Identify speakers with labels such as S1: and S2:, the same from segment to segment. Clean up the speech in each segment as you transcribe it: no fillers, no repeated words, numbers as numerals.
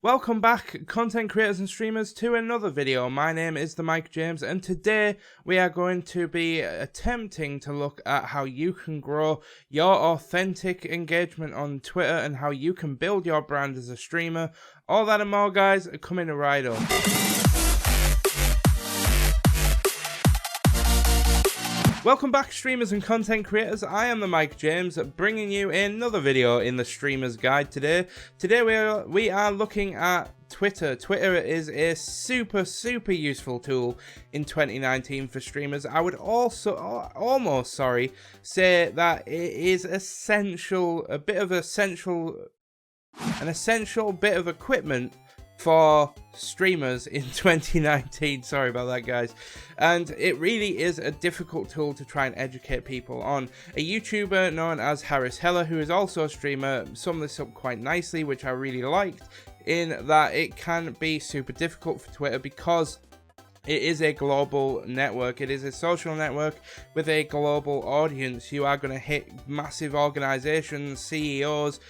S1: Welcome back, content creators and streamers, to another video. My name is the Mike James, and today we are going to be attempting to look at how you can grow your authentic engagement on Twitter and how you can build your brand as a streamer. All that and more, guys, coming right up. Welcome back, streamers and content creators. I am the Mike James, bringing you another video in the Streamer's Guide today. Today we are looking at Twitter. Twitter is a super useful tool in 2019 for streamers. I would also almost say that it is essential, an essential bit of equipment for streamers in 2019. Sorry about that, guys. And it really is a difficult tool to try and educate people on. A YouTuber known as Harris Heller, who is also a streamer, summed this up quite nicely, which I really liked, in that it can be super difficult for Twitter because it is a global network. It is a social network with a global audience. You are going to hit massive organizations, CEOs,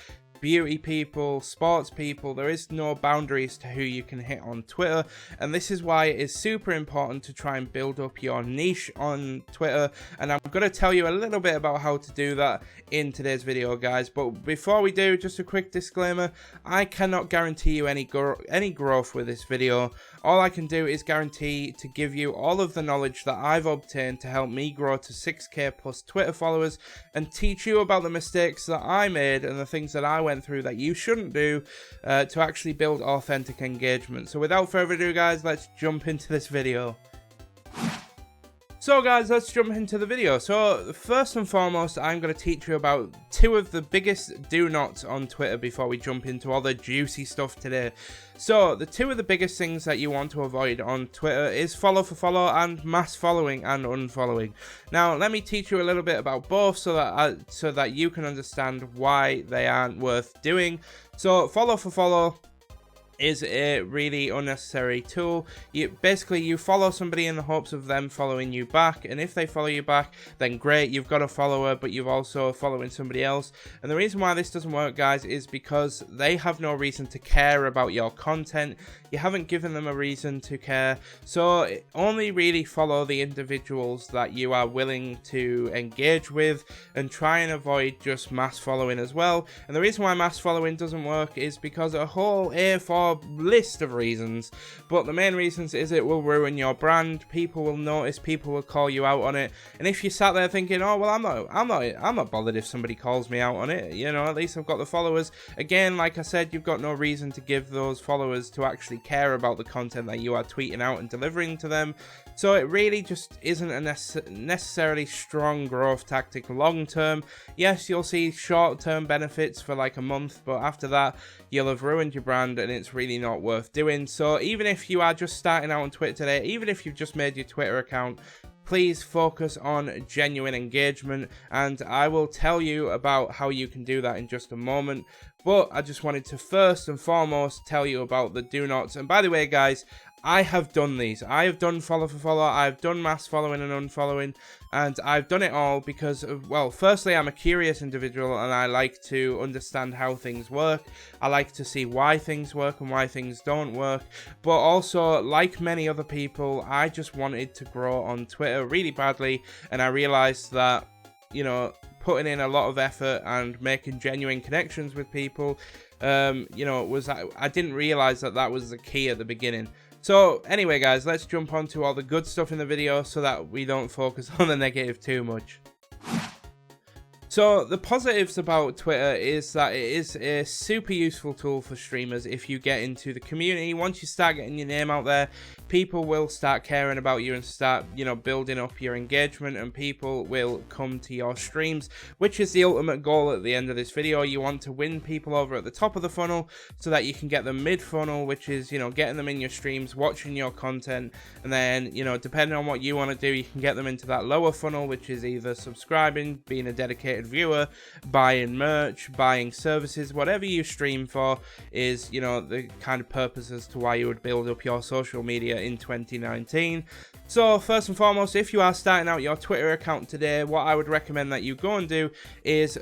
S1: beauty people, sports people. There is no boundaries to who you can hit on Twitter, and this is why it is super important to try and build up your niche on Twitter, and I'm going to tell you a little bit about how to do that in today's video, guys. But before we do, just a quick disclaimer: I cannot guarantee you any growth with this video. All I can do is guarantee to give you all of the knowledge that I've obtained to help me grow to 6k plus Twitter followers, and teach you about the mistakes that I made and the things that I went through that you shouldn't do to actually build authentic engagement. So without further ado, guys, let's jump into this video. So guys, let's jump into the video. So first and foremost, I'm going to teach you about two of the biggest do nots on Twitter before we jump into all the juicy stuff today. So the two of the biggest things that you want to avoid on Twitter is follow for follow and mass following and unfollowing. Now let me teach you a little bit about both so that you can understand why they aren't worth doing. So follow for follow is a really unnecessary tool. You follow somebody in the hopes of them following you back, and if they follow you back, then great, you've got a follower, but you've also following somebody else. And the reason why this doesn't work, guys, is because they have no reason to care about your content. You haven't given them a reason to care, so only really follow the individuals that you are willing to engage with, and try and avoid just mass following as well. And the reason why mass following doesn't work is because a whole A4 list of reasons, but the main reasons is it will ruin your brand. People will notice, people will call you out on it, and if you sat there thinking, oh well, I'm not bothered if somebody calls me out on it, you know, at least I've got the followers. Again, like I said, you've got no reason to give those followers to actually care about the content that you are tweeting out and delivering to them. So it really just isn't a necessarily strong growth tactic long term. Yes, you'll see short term benefits for like a month, but after that you'll have ruined your brand and it's really not worth doing. So even if you are just starting out on Twitter today, even if you've just made your Twitter account, please focus on genuine engagement, and I will tell you about how you can do that in just a moment. But I just wanted to first and foremost tell you about the do nots. And by the way, guys, I have done these. I have done follow for follow, I've done mass following and unfollowing, and I've done it all because of, well, firstly, I'm a curious individual and I like to understand how things work. I like to see why things work and why things don't work. But also, like many other people, I just wanted to grow on Twitter really badly, and I realized that, you know, putting in a lot of effort and making genuine connections with people, you know, I didn't realize that was the key at the beginning. So anyway, guys, let's jump on to all the good stuff in the video so that we don't focus on the negative too much. So the positives about Twitter is that it is a super useful tool for streamers if you get into the community. Once you start getting your name out there, people will start caring about you and start, you know, building up your engagement, and people will come to your streams, which is the ultimate goal at the end of this video. You want to win people over at the top of the funnel so that you can get them mid funnel, which is, you know, getting them in your streams, watching your content, and then, you know, depending on what you want to do, you can get them into that lower funnel, which is either subscribing, being a dedicated viewer, buying merch, buying services. Whatever you stream for is, you know, the kind of purpose as to why you would build up your social media in 2019. So first and foremost, if you are starting out your Twitter account today, what I would recommend that you go and do is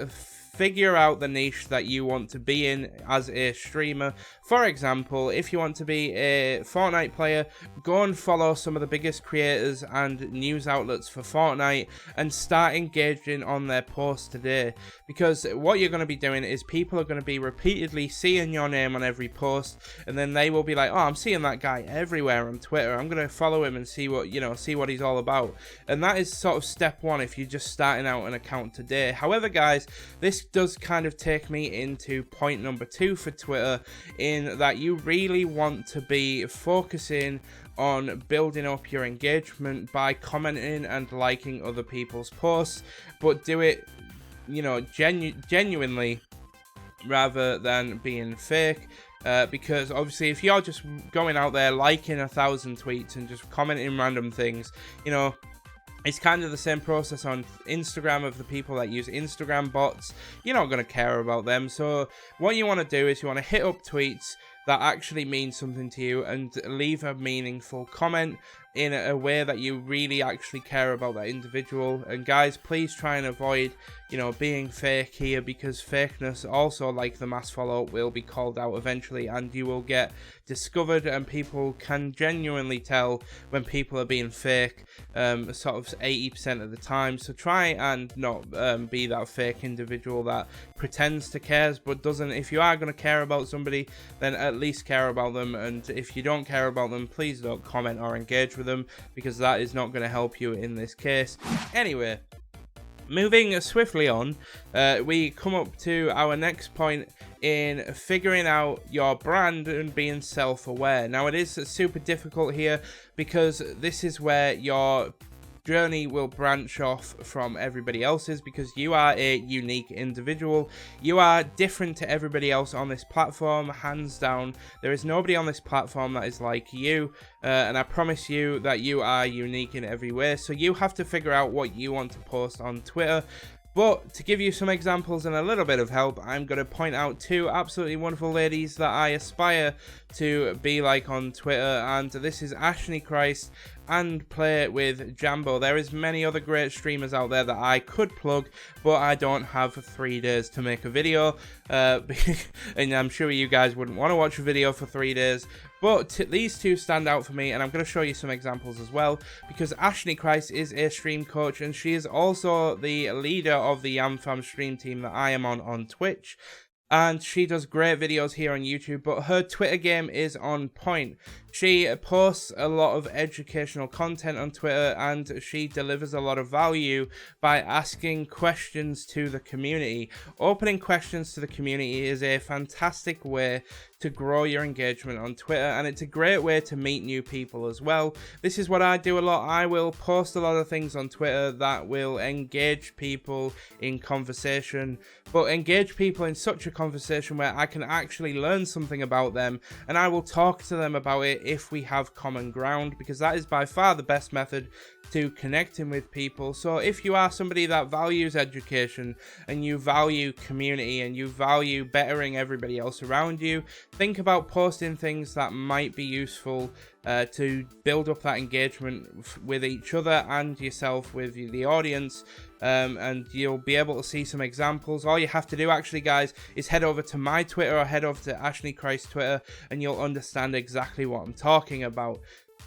S1: figure out the niche that you want to be in as a streamer. For example, if you want to be a Fortnite player, go and follow some of the biggest creators and news outlets for Fortnite and start engaging on their posts today, because what you're going to be doing is people are going to be repeatedly seeing your name on every post, and then they will be like, oh, I'm seeing that guy everywhere on Twitter, I'm going to follow him and see what, see what he's all about. And that is sort of step one if you're just starting out an account today. However, guys, this does kind of take me into point number 2 for Twitter, in that you really want to be focusing on building up your engagement by commenting and liking other people's posts, but do it, genuinely rather than being fake. Because obviously if you're just going out there liking 1,000 tweets and just commenting random things, it's kind of the same process on Instagram of the people that use Instagram bots. You're not going to care about them. So what you want to do is you want to hit up tweets that actually mean something to you and leave a meaningful comment in a way that you really actually care about that individual. And guys, please try and avoid, being fake here, because fakeness, also like the mass follow, will be called out eventually, and you will get discovered, and people can genuinely tell when people are being fake, sort of 80% of the time. So try and not be that fake individual that pretends to care but doesn't. If you are going to care about somebody, then at least care about them, and if you don't care about them, please don't comment or engage with them, because that is not going to help you in this case. Anyway, moving swiftly on, we come up to our next point in figuring out your brand and being self-aware. Now, it is super difficult here, because this is where your journey will branch off from everybody else's, because you are a unique individual. You are different to everybody else on this platform, hands down. There is nobody on this platform that is like you, and I promise you that you are unique in every way. So you have to figure out what you want to post on Twitter. But to give you some examples and a little bit of help, I'm going to point out 2 absolutely wonderful ladies that I aspire to be like on Twitter, and this is Ashnichrist and Play with Jambo. There is many other great streamers out there that I could plug, but I don't have 3 days to make a video, and I'm sure you guys wouldn't want to watch a video for 3 days. But these 2 stand out for me, and I'm going to show you some examples as well, because Ashnichrist is a stream coach, and she is also the leader of the YamFam stream team that I am on Twitch. And she does great videos here on YouTube, but her Twitter game is on point. She posts a lot of educational content on Twitter, and she delivers a lot of value by asking questions to the community. Opening questions to the community is a fantastic way to grow your engagement on Twitter, and it's a great way to meet new people as well. This is what I do a lot. I will post a lot of things on Twitter that will engage people in conversation, but engage people in such a conversation where I can actually learn something about them, and I will talk to them about it if we have common ground, because that is by far the best method to connecting with people. So if you are somebody that values education, and you value community, and you value bettering everybody else around you, think about posting things that might be useful to build up that engagement with each other and yourself with the audience, and you'll be able to see some examples. All you have to do, actually, guys, is head over to my Twitter or head over to Ashnichrist Twitter, and you'll understand exactly what I'm talking about.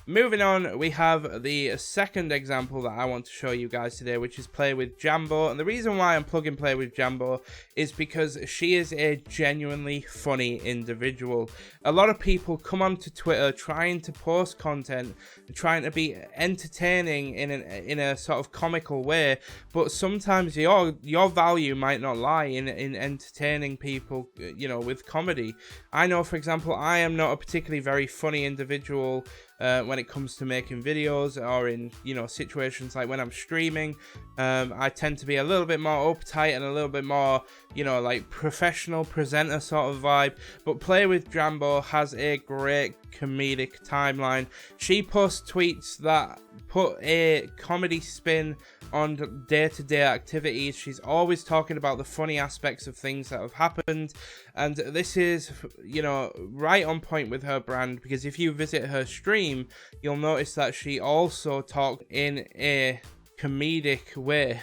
S1: Moving on, we have the second example that I want to show you guys today, which is Play with Jambo. And the reason why I'm plugging Play with Jambo is because she is a genuinely funny individual. A lot of people come onto Twitter trying to post content, trying to be entertaining in a sort of comical way, but sometimes your value might not lie in entertaining people, with comedy. I know, for example, I am not a particularly very funny individual when it comes to making videos, or in situations like when I'm streaming. I tend to be a little bit more uptight and a little bit more like professional presenter sort of vibe. But Play with Jambo has a great comedic timeline. She posts tweets that put a comedy spin on day-to-day activities. She's always talking about the funny aspects of things that have happened, and this is right on point with her brand, because if you visit her stream, you'll notice that she also talks in a comedic way.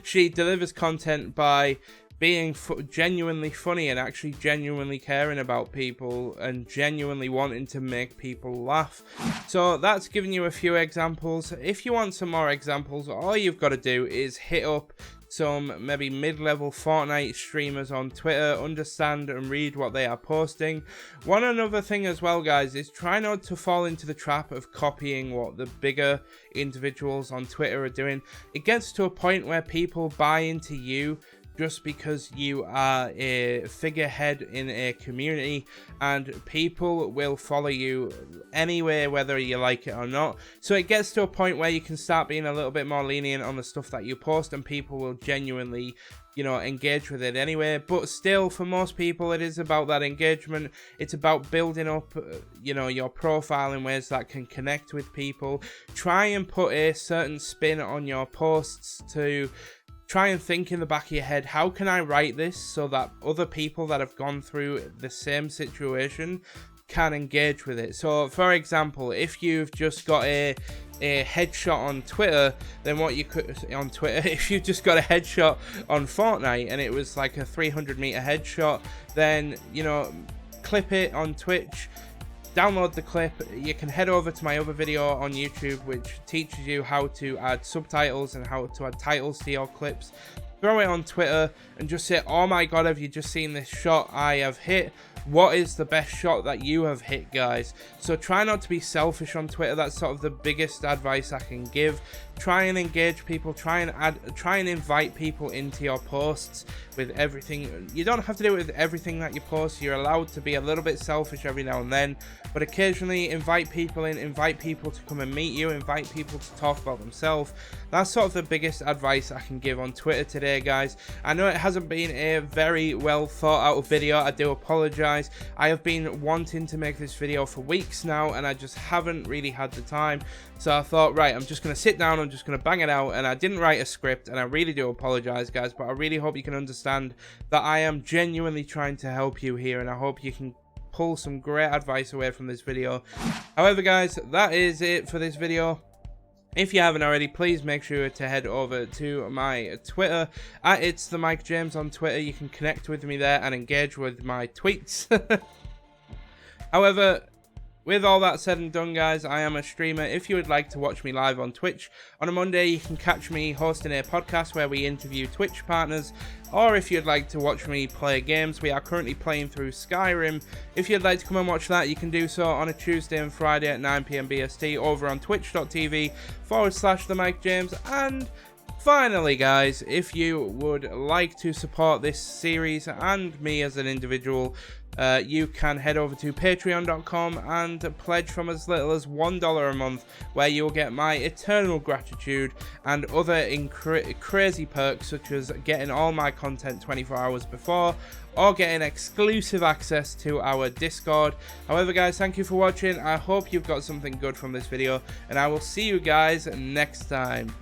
S1: She delivers content by being genuinely funny and actually genuinely caring about people and genuinely wanting to make people laugh. So that's giving you a few examples. If you want some more examples, all you've got to do is hit up some maybe mid-level Fortnite streamers on Twitter, understand and read what they are posting. One another thing as well, guys, is try not to fall into the trap of copying what the bigger individuals on Twitter are doing. It gets to a point where people buy into you just because you are a figurehead in a community, and people will follow you anyway, whether you like it or not. So it gets to a point where you can start being a little bit more lenient on the stuff that you post, and people will genuinely, you know, engage with it anyway. But still, for most people, it is about that engagement. It's about building up, you know, your profile in ways that can connect with people. Try and put a certain spin on your posts to try and think in the back of your head, how can I write this so that other people that have gone through the same situation can engage with it? So, for example, if you've just got a headshot on Twitter, then what you could, if you just got a headshot on Fortnite and it was like a 300-meter headshot, then, you know, clip it on Twitch, download the clip. You can head over to my other video on YouTube which teaches you how to add subtitles and how to add titles to your clips. Throw it on Twitter and just say, oh my god, have you just seen this shot I have hit? What is the best shot that you have hit, guys? So try not to be selfish on Twitter. That's sort of the biggest advice I can give. Try and engage people, try and invite people into your posts with everything. You don't have to do it with everything that you post. You're allowed to be a little bit selfish every now and then, but occasionally invite people in, invite people to come and meet you, invite people to talk about themselves. That's sort of the biggest advice I can give on Twitter today, guys. I know it hasn't been a very well thought out video. I do apologize. I have been wanting to make this video for weeks now, and I just haven't really had the time. So I thought, right, I'm just going to sit down, I'm just going to bang it out, and I didn't write a script, and I really do apologize, guys, but I really hope you can understand that I am genuinely trying to help you here, and I hope you can pull some great advice away from this video. However, guys, that is it for this video. If you haven't already, please make sure to head over to my Twitter at It's the Mike James on Twitter. You can connect with me there and engage with my tweets. However, with all that said and done, guys, I am a streamer. If you would like to watch me live on Twitch on a Monday, you can catch me hosting a podcast where we interview Twitch partners. Or if you'd like to watch me play games, we are currently playing through Skyrim. If you'd like to come and watch that, you can do so on a Tuesday and Friday at 9 PM BST over on twitch.tv/The Mike James. And finally, guys, if you would like to support this series and me as an individual, you can head over to patreon.com and pledge from as little as $1 a month, where you'll get my eternal gratitude and other crazy perks, such as getting all my content 24 hours before, or getting exclusive access to our Discord. However, guys, thank you for watching. I hope you've got something good from this video, and I will see you guys next time.